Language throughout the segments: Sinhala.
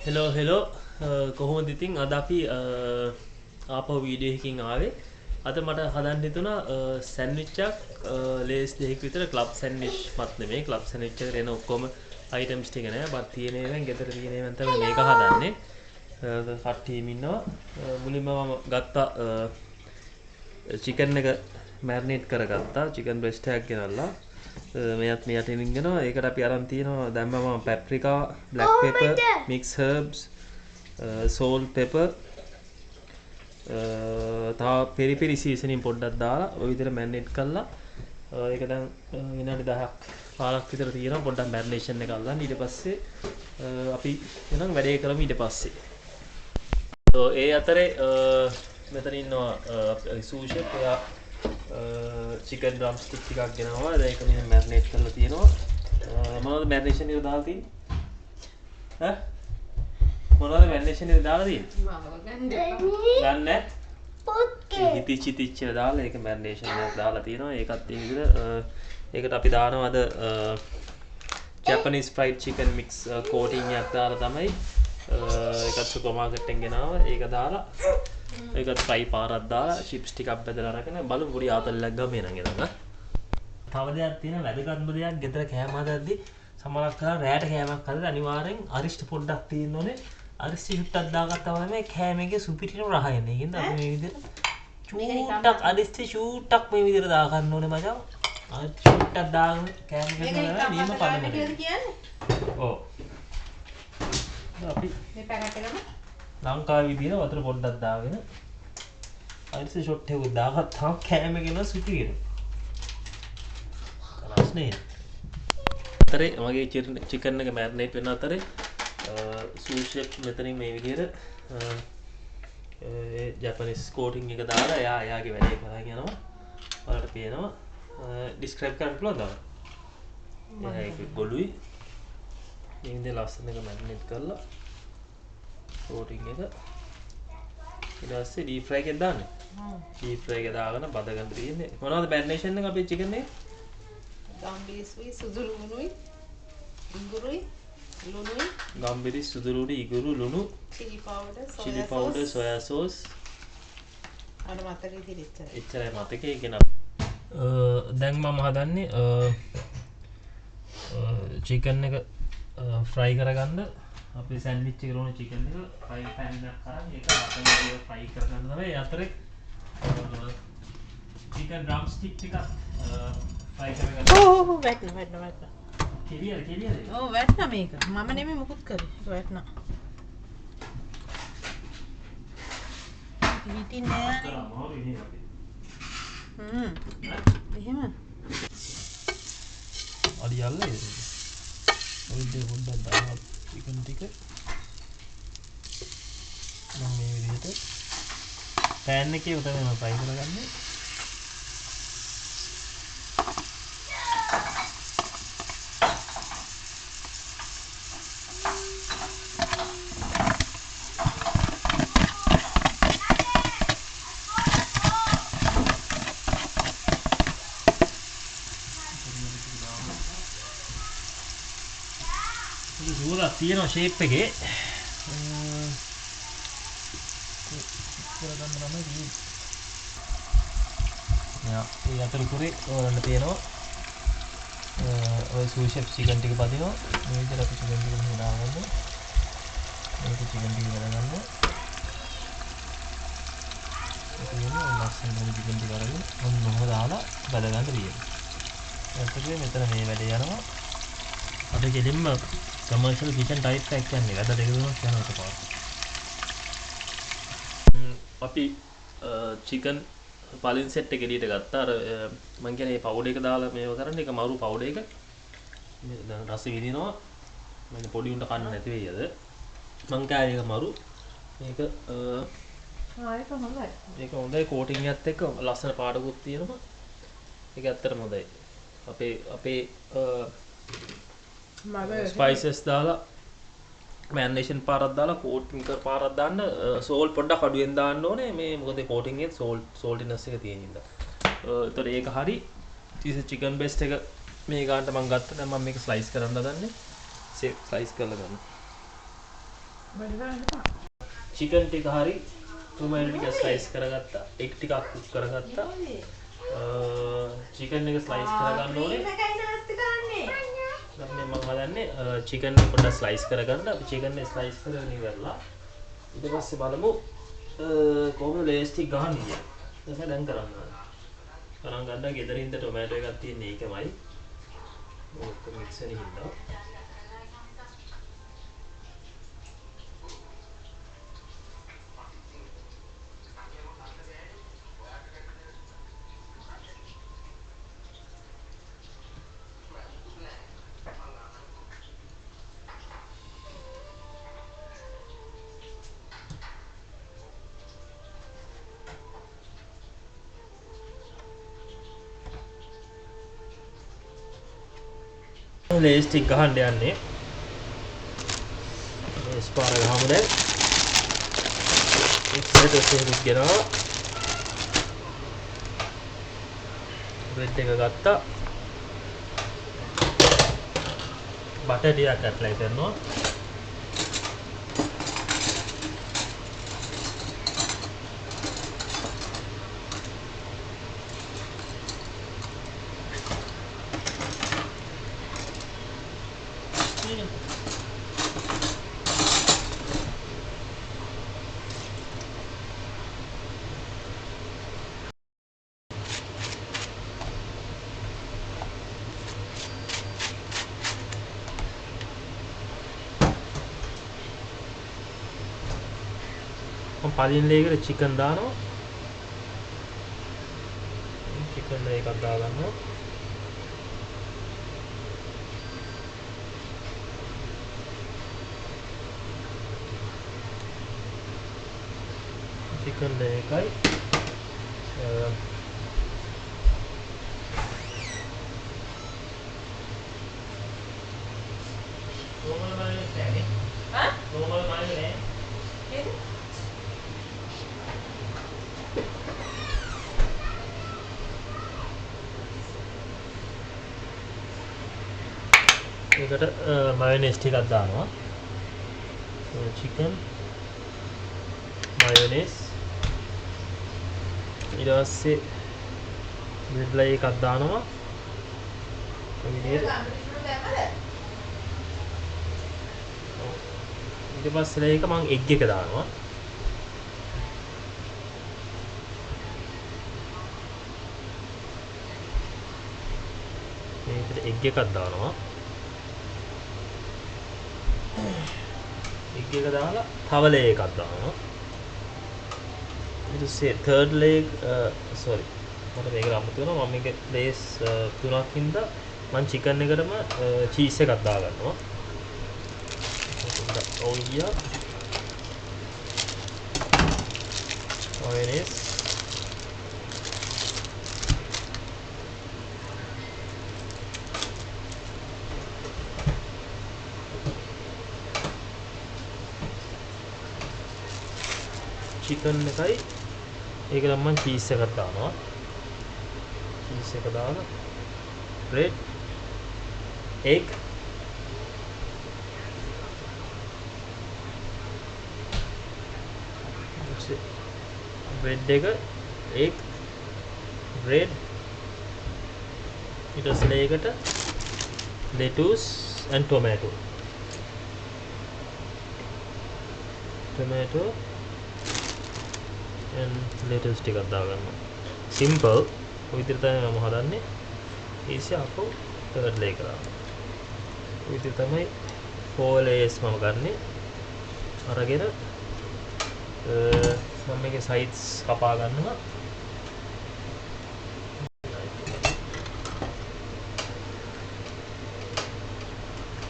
හෙලෝ කොහොමද ඉතින් අද අපි ආපහු වීඩියෝ එකකින් ආවේ. අද මට හදන්න හිතුණා සෑන්ඩ්විච් ලේස් දෙකක් විතර ක්ලබ් සෑන්ඩ්විච් මත් නෙමෙයි ක්ලබ් සෑන්ඩ්විච් එකට එන ඔක්කොම අයිටම්ස් ටික නෑ බත් තියෙන ඒවායින් ගෙදර තියෙන ඒවායින් තමයි මේක හදන්නේ. කට්ටියම ඉන්නවා. මුලින්ම මම ගත්තා චිකන් එක මැරිනේට් කරගත්තා. චිකන් බ්‍රෙස්ට් එකක් ගෙනල්ලා මෙයත් මේ යටින් ඉන්නවා. ඒකට අපි අරන් තියෙනවා දැම්මම paprika, black pepper, mix herbs, salt pepper, තව පෙරි පෙරි සීසනින් පොඩ්ඩක් දාලා ඔය විදිහට මැරිනේට් කරලා ඒක දැන් විනාඩි 10ක් 15ක් විතර තියෙනවා. පොඩ්ඩක් මැරිනේෂන් එක අල්ලන්න. ඊට පස්සේ අපි එනම් වැඩේ කරමු ඊට පස්සේ. ඒ අතරේ මෙතන ඉන්නවා සූෂෙෆ්. එයා චිකන් ඩ්‍රම් ස්ටික් ටිකක් ගෙනාවා. දැන් ඒක මෙහෙම මැරිනේට් කරලා තියෙනවා. මොනවද මැරිනේෂන් එක දාලා තියෙන්නේ? මොනවද මැරිනේෂන් එක දාලා තියෙන්නේ? ගන්න හිතිච්ච දාලා ඒක මැරිනේෂන් එකක් දාලා තියෙනවා. ඒකත් ඒ විදිහට ඒකට අපි දානවා අද Japanese fried chicken mix coating එකක් දාලා තමයි ඒකත් සුපර් මාකට් එකෙන් ගෙනාවා. ඒක දාලා ඒකත් ෆ්‍රයි පාරක් දාලා චිප්ස් ටිකක් බෙදලා අරගෙන බලමු පොඩි ආතල්ලක් ගමු එනං එනං. තව දෙයක් තියෙනවා වැදගත්ම දෙයක්. ගෙදර කෑම හදද්දි සමහරක් කරලා රැයට කෑමක් හදලා අනිවාර්යෙන් අරිෂ්ට පොඩ්ඩක් තියෙන්න ඕනේ. අරිෂ්ට චුට්ටක් දාගත්තා වගේ මේ කෑමේගේ සුපිරිම රහ එන්නේ. ඒකින්ද අපි මේ විදිහට චුට්ටක් අරිෂ්ට චුට්ටක් මේ විදිහට දා ගන්න ඕනේ මචං. චුට්ටක් දාගෙන කෑම කරනවා නියම පදම කියන්නේ. ඔව්. අපි මේ පැකට් එකම ලංකාවේ විදිහට වතුර පොඩ්ඩක් දාගෙන අරිෂ්ට ෂොට් එකක් දාගත්තාම කෑමේගෙන සුපිරිම. කරස්නේ. අතරේ මගේ චිකන් එක මැරිනේට් වෙන අතරේ සූෂෙෆ් මෙතනින් මේ විදිහට ජැපනීස් කෝටින් එක දාලා එයාගේ වැඩේ කරගෙන යනවා. ඔයාලට පේනවා. ඩිස්ක්‍රයිබ් කරන්න පුළුවන්ද? ඒක ගොළුයි. මේ විදිහට ලස්සන එක මැරිනේට් කරලා කෝටින් එක ඊට පස්සේ ඩීප් ෆ්‍රයි එකෙන් දාන්නේ. ඩීප් ෆ්‍රයි එක දාගෙන බදගන්න තියෙන්නේ. මොනවද මැරිනේෂන් එක අපේ චිකන් එකේ? ගම්බිරිස්ුයි සුදුලුණුයි ඉඟුරුයි ලුණුයි ගම්බිරිස් සුදුලුණු ඉඟුරු ලුණු chili powder soya sauce අර මතකේ තියෙච්චර එච්චරයි මතකේ කියන දැන් මම හදන්නේ චිකන් එක ෆ්‍රයි කරගන්න අපේ සෑන්ඩ්විච් එකට ඕන චිකන් එක ෆ්‍රයි පෑන් එකක් අරන් ඒක අපෙන් ෆ්‍රයි කරගන්න තමයි. ඒ අතරේ චිකන් ඩ්‍රම් ස්ටික් ටිකක් ෆ්‍රයි කරගන්න. ඕ වැටෙනවා කෙලියද ඕ වැටෙනවා මේක මම නෙමෙයි මුකුත් කරේ වැටෙනවා හිටින්නේ නෑ එහෙම අඩියල්ල ඔය දෙක පොඩ්ඩක් දාලා චිකන් ටික මම මේ විදිහට පෑන් එකේ උතන මම ෆ්‍රයි කරගන්නේ. සූරා තියෙන ෂේප් එකේ කරගන්න තමයි තියෙන්නේ. ඒ අතර කුරේ ඕනන්න තියෙනවා. ඔය සූෂෙෆ් චිකන් ටික පදිනවා. මේ විදිහට අපි චිකන් ටික හදාගන්න. මේක චිකන් ටික කරගන්න. ඒක වෙනවා ලස්සන චිකන් ටික අරගෙන මොනම දාලා බදගන්න තියෙනවා. එතකොට මෙතන මේ වැඩේ යනවා. අපි ගෙලින්ම කමර්ෂල් කිචන් ටයිප් එකක් කියන්නේ වැඩ දෙක තුනක් යනවා එකපාරට. අපි චිකන් පලින් සෙට් එක එළියට ගත්තා. අර මම කියන්නේ පවුඩර් එක දාලා මේව කරන්න ඒක මරු පවුඩර් එක. මේ දැන් රස විදිනවා. මම පොඩි උන්ට කන්න නැති වෙයි අද. මං කෑවේ ඒක මරු. මේක ඒක හොඳයි. ඒක හොඳයි කෝටින් එකත් එක්ක ලස්සන පාටකුත් තියෙනවා. ඒක ඇත්තටම හොඳයි. අපේ ස්පයිසස් දාලා මැරිනේෂන් පාරක් දාලා කෝටින් කර පාරක් දාන්න. සෝල්ට් පොඩ්ඩක් අඩුවෙන් දාන්න ඕනේ. මේ මොකද කෝටින් එකේ සෝල්ටිනස් එක තියෙන හින්දා. ඒතර ඒක හරි. ඊට චිකන් බෙස්ට් එක මේ ගානට මම ගත්තා. දැන් මම මේක ස්ලයිස් කරන්න හදන්නේ. ස්ලයිස් කරලා ගන්න. චිකන් ටික හරි ටොමැටෝ ටික ස්ලයිස් කරගත්තා. එග් ටිකක් කුක් කරගත්තා. චිකන් එක ස්ලයිස් කරගන්න ඕනේ. දැන් මම හදන්නේ චිකන් එක පොඩ්ඩක් ස්ලයිස් කරගන්න. අපි චිකන් එක ස්ලයිස් කරගෙන ඉවරලා ඊට පස්සේ බලමු කොහොමද ලේස් ටික ගහන්නේ කියලා. ඒක දැන් කරන්න ඕනේ. කරන් ගන්න ගෙදරින්ද ටොමැටෝ එකක් තියෙන්නේ ඒකමයි. ඕක මික්ස් එකේ හින්දා. ලේස් ටික ගහන්න යන්නේ. ලේස් පාර ගහමු දැන්. Extra tomato ගෙනවා. බ්‍රෙඩ් එක ගත්තා. බටර් ටිකක් ඇප්ලයි කරනවා. පලින් ලේකට චිකන් දානවා. චිකන් එකක් දාගන්නවා. චිකන් එකයි ඒකට මයොනයිස් ටිකක් දානවා. චිකන් මයොනයිස් ඊට පස්සේ බ්‍රෙඩ් ලයි එකක් දානවා. ඊට පස්සේ ඒක මම එග් එක දානවා. මේකට එග් එකක් දානවා. එග් එක දාලා තව ලේ එකක් දානවා. ඊට පස්සේ third leg sorry මට මේක අමුතු වෙනවා. මම මේක ලේස් තුනක් හින්දා මම චිකන් එකටම චීස් එකක් දාගන්නවා. ඕන් ගියා. මයොනයිස් චිකන් එකයි ඒකට මම චීස් එකක් දානවා. චීස් එක දාලා බ්‍රෙඩ් එග් බ්‍රෙඩ් එක එග් බ්‍රෙඩ් ඊට පස්සේ ඒකට lettuce and tomato and lettuce ටිකක් දාගන්නවා. simple ඔය විදිහට තමයි මම හදන්නේ. ඊසේ අපෝ third layer කරා. ඔය විදිහට තමයි 4 layers මම ගන්නෙ. අරගෙන මම මේකේ sides කපා ගන්නවා.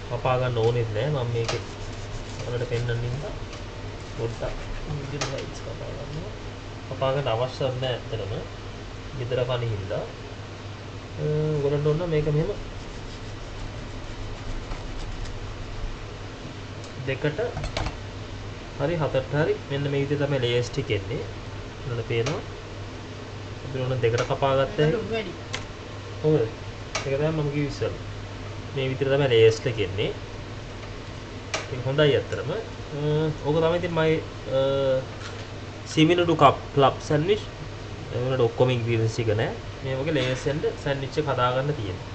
කපා ගන්න ඕනෙත් නෑ. මම මේකේ ඔයාලට පෙන්නන්න ඉඳලා පොඩ්ඩක් විදිහට sides කපා ගන්නවා. කපා ගන්න අවශ්‍ය නැහැ ඇත්තටම. ගෙදර කණි හින්දා. ඔයගොල්ලන්ට ඕන මේක මෙහෙම දෙකට හරි හතරට හරි මෙන්න මේ විදිහට තමයි ලේයර්ස් ටික එන්නේ. ඔයාලට පේනවා. අපි ඕන දෙකට කපා ගත්තා. ඔව්. ඒක තමයි මම කිව්වේ ඉස්සෙල්ලා. මේ විදිහට තමයි ලේයර්ස් ටික එන්නේ. ඉතින් හොඳයි අත්‍තරම. ඕක තමයි ඉතින් මගේ සිමිනුඩු ක්ලබ් සෑන්ඩ්විච්. ඒවලට ඔක්කොම ඉන්ග්‍රීඩියන්ට්ස් ටික නෑ. මේ වගේ ලේයර්ස් එකෙන් සෑන්ඩ්විච් එක හදාගන්න තියෙනවා.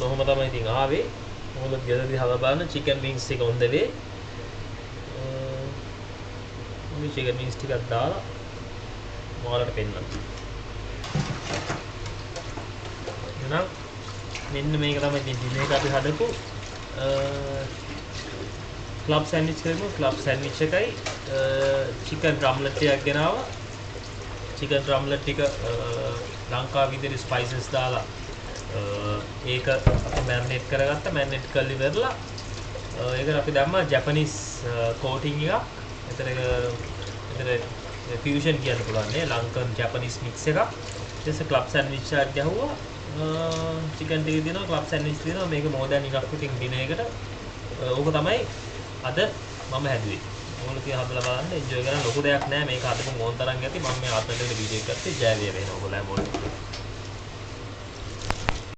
ඔහොම තමයි ඉතින් ආවේ. මොකද ගෙදරදී හදලා බලන්න chicken wings එක on the way. මේ chicken wings ටිකක් දාලා මොකලට පෙන්නන්න. එහෙනම් මෙන්න මේක තමයි ඉතින් දින එක අපි හදපු club sandwich කරමු. club sandwich එකයි chicken drumlet එකක් ගෙනාවා. chicken drumlet ටික ලංකාව විදිහට spices දාලා ඒක අපි මැරිනේට් කරගත්තා. මැරිනේට් කරලා ඉවරලා ඒකට අපි දැම්මා ජැපනීස් කෝටින් එකක්. එතන ෆියුෂන් කියන්න පුළුවන් නේ. ලංකන් ජැපනීස් මික්ස් එකක්. ඊට පස්සේ ක්ලබ් සෑන්ඩ්විච් එකක් ගැහුවා. චිකන් ටික දෙනවා, ක්ලබ් සෑන්ඩ්විච් දෙනවා. මේක more than enough ඉතින් දිනයකට. ඕක තමයි අද මම හැදුවේ. ඕගොල්ලෝ කියලා හදලා බලන්න එන්ජොයි කරන්න. ලොකු දෙයක් නෑ මේක හදපු මොන් තරම් ඇති. මම මේ ආත්මෙට වීඩියෝ එකක් ගත්තේ ජය වේවා වෙන ඕගොල්ලෝ හැමෝටම.